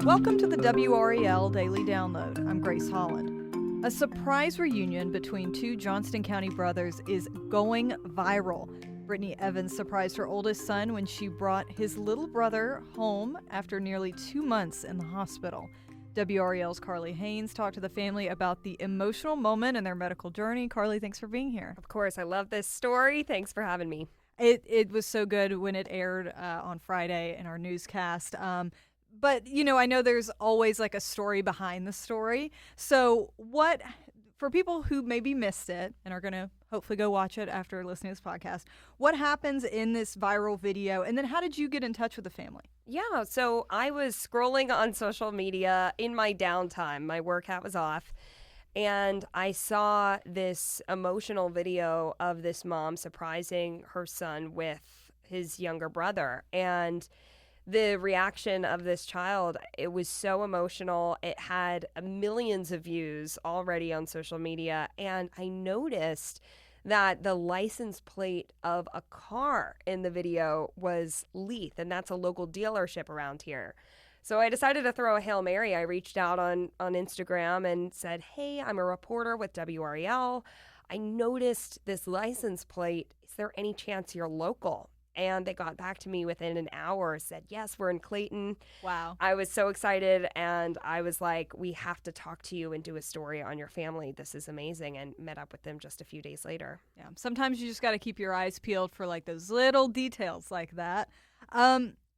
Welcome to the WRAL Daily Download. I'm Grace Holland. A surprise reunion between two Johnston County brothers is going viral. Brittany Evans surprised her oldest son when she brought his little brother home after nearly 2 months in the hospital. WRAL's Carly Haynes talked to the family about the emotional moment in their medical journey. Carly, thanks for being here. Of course, I love this story. Thanks for having me. It was so good when it aired on Friday in our newscast. But, you know, I know there's always like a story behind the story. So for people who maybe missed it and are going to hopefully go watch it after listening to this podcast, what happens in this viral video? And then how did you get in touch with the family? Yeah, so I was scrolling on social media in my downtime. My work hat was off. And I saw this emotional video of this mom surprising her son with his younger brother. And the reaction of this child, it was so emotional. It had millions of views already on social media. And I noticed that the license plate of a car in the video was Leith, and that's a local dealership around here. So I decided to throw a Hail Mary. I reached out on Instagram and said, hey, I'm a reporter with WRAL. I noticed this license plate. Is there any chance you're local? And they got back to me within an hour, said, yes, we're in Clayton. Wow. I was so excited, and I was like, we have to talk to you and do a story on your family. This is amazing, and met up with them just a few days later. Yeah, sometimes you just got to keep your eyes peeled for like those little details like that.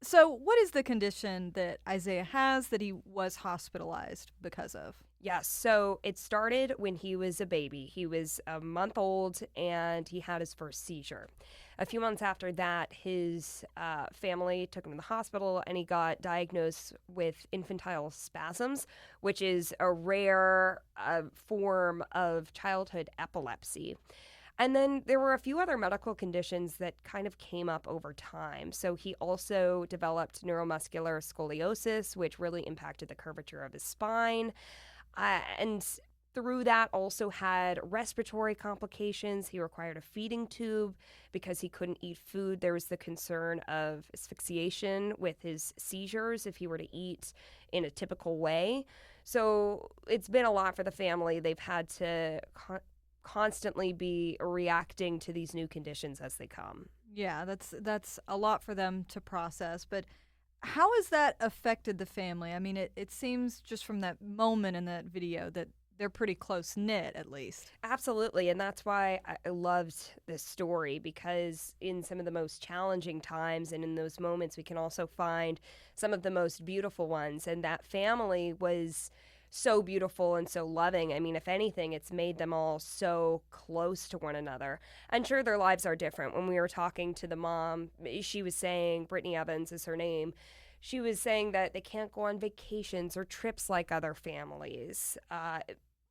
So what is the condition that Isaiah has that he was hospitalized because of? Yes, so it started when he was a baby. He was a month old, and he had his first seizure. A few months after that, his family took him to the hospital, and he got diagnosed with infantile spasms, which is a rare form of childhood epilepsy. And then there were a few other medical conditions that kind of came up over time. So he also developed neuromuscular scoliosis, which really impacted the curvature of his spine. And through that also had respiratory complications. He required a feeding tube because he couldn't eat food. There was the concern of asphyxiation with his seizures if he were to eat in a typical way. So it's been a lot for the family. They've had to constantly be reacting to these new conditions as they come. Yeah, that's a lot for them to process. But how has that affected the family? I mean, it seems just from that moment in that video that they're pretty close-knit, at least. Absolutely, and that's why I loved this story, because in some of the most challenging times and in those moments, we can also find some of the most beautiful ones. And that family was so beautiful and so loving. I mean, if anything, it's made them all so close to one another. And sure, their lives are different. When we were talking to the mom, she was saying, Brittany Evans is her name, she was saying that they can't go on vacations or trips like other families.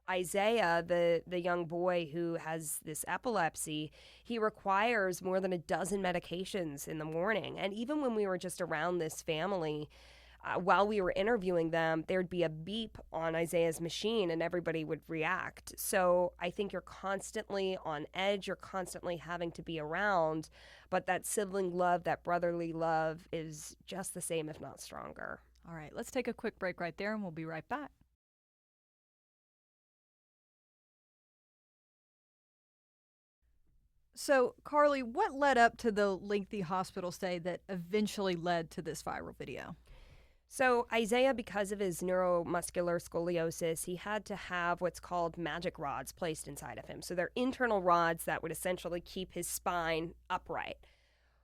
Isaiah, the young boy who has this epilepsy, he requires more than a dozen medications in the morning. And even when we were just around this family, while we were interviewing them, there'd be a beep on Isaiah's machine and everybody would react. So I think you're constantly on edge. You're constantly having to be around. But that sibling love, that brotherly love is just the same, if not stronger. All right, let's take a quick break right there and we'll be right back. So, Carly, what led up to the lengthy hospital stay that eventually led to this viral video? So Isaiah, because of his neuromuscular scoliosis, he had to have what's called magic rods placed inside of him. So they're internal rods that would essentially keep his spine upright.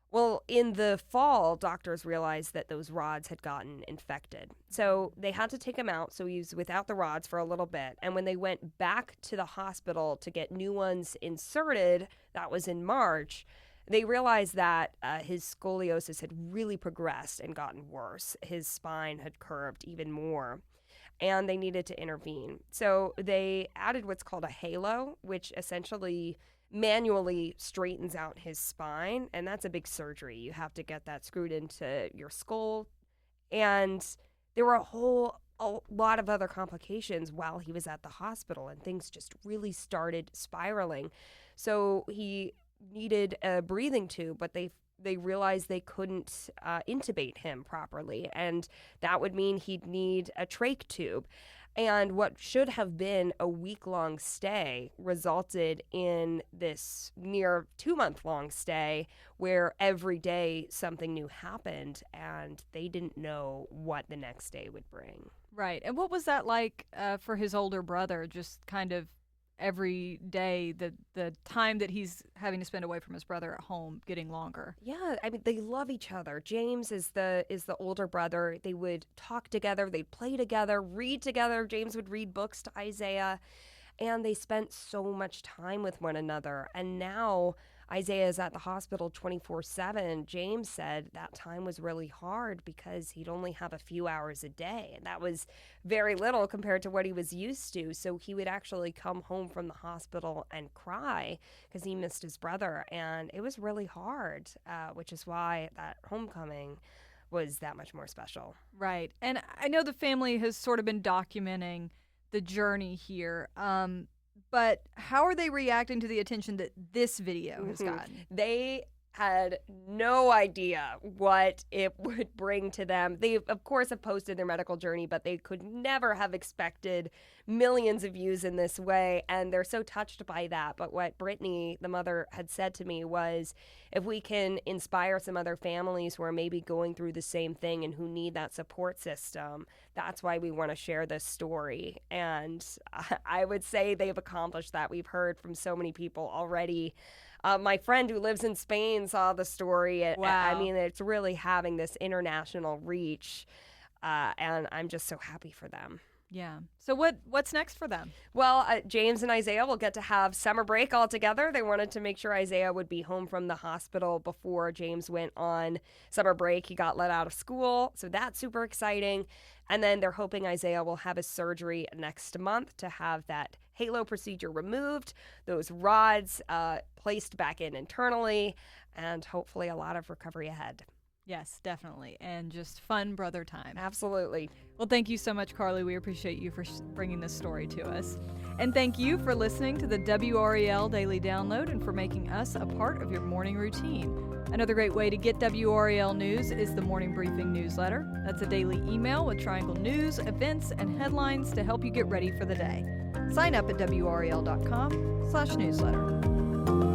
Well, in the fall, doctors realized that those rods had gotten infected. So they had to take him out, so he was without the rods for a little bit. And when they went back to the hospital to get new ones inserted, that was in March, they realized that his scoliosis had really progressed and gotten worse. His spine had curved even more, and they needed to intervene. So they added what's called a halo, which essentially manually straightens out his spine, and that's a big surgery. You have to get that screwed into your skull, and there were a lot of other complications while he was at the hospital, and things just really started spiraling. So he needed a breathing tube, but they they realized they couldn't intubate him properly, and that would mean he'd need a trach tube. And what should have been a week-long stay resulted in this near 2-month-long stay where every day something new happened, and they didn't know what the next day would bring. Right. And what was that like for his older brother, just kind of every day, the time that he's having to spend away from his brother at home getting longer? Yeah, I mean, they love each other. James is the older brother. They would talk together, they'd play together, read together. James would read books to Isaiah, and they spent so much time with one another. And now Isaiah is at the hospital 24/7. James said that time was really hard because he'd only have a few hours a day, and that was very little compared to what he was used to. So he would actually come home from the hospital and cry because he missed his brother, and it was really hard, which is why that homecoming was that much more special. Right. And I know the family has sort of been documenting the journey here. But how are they reacting to the attention that this video has gotten? They had no idea what it would bring to them. They, of course, have posted their medical journey, but they could never have expected millions of views in this way, and they're so touched by that. But what Brittany, the mother, had said to me was, if we can inspire some other families who are maybe going through the same thing and who need that support system, that's why we want to share this story. And I would say they've accomplished that. We've heard from so many people already. My friend who lives in Spain saw the story. Wow. I mean, it's really having this international reach, and I'm just so happy for them. Yeah. So what's next for them? Well, James and Isaiah will get to have summer break all together. They wanted to make sure Isaiah would be home from the hospital before James went on summer break. He got let out of school, so that's super exciting. And then they're hoping Isaiah will have his surgery next month to have that halo procedure removed, those rods placed back in internally, and hopefully a lot of recovery ahead. Yes, definitely. And just fun brother time. Absolutely. Well, thank you so much, Carly. We appreciate you for bringing this story to us. And thank you for listening to the WRAL Daily Download and for making us a part of your morning routine. Another great way to get WRAL news is the Morning Briefing newsletter. That's a daily email with Triangle news, events, and headlines to help you get ready for the day. Sign up at WRAL.com/newsletter.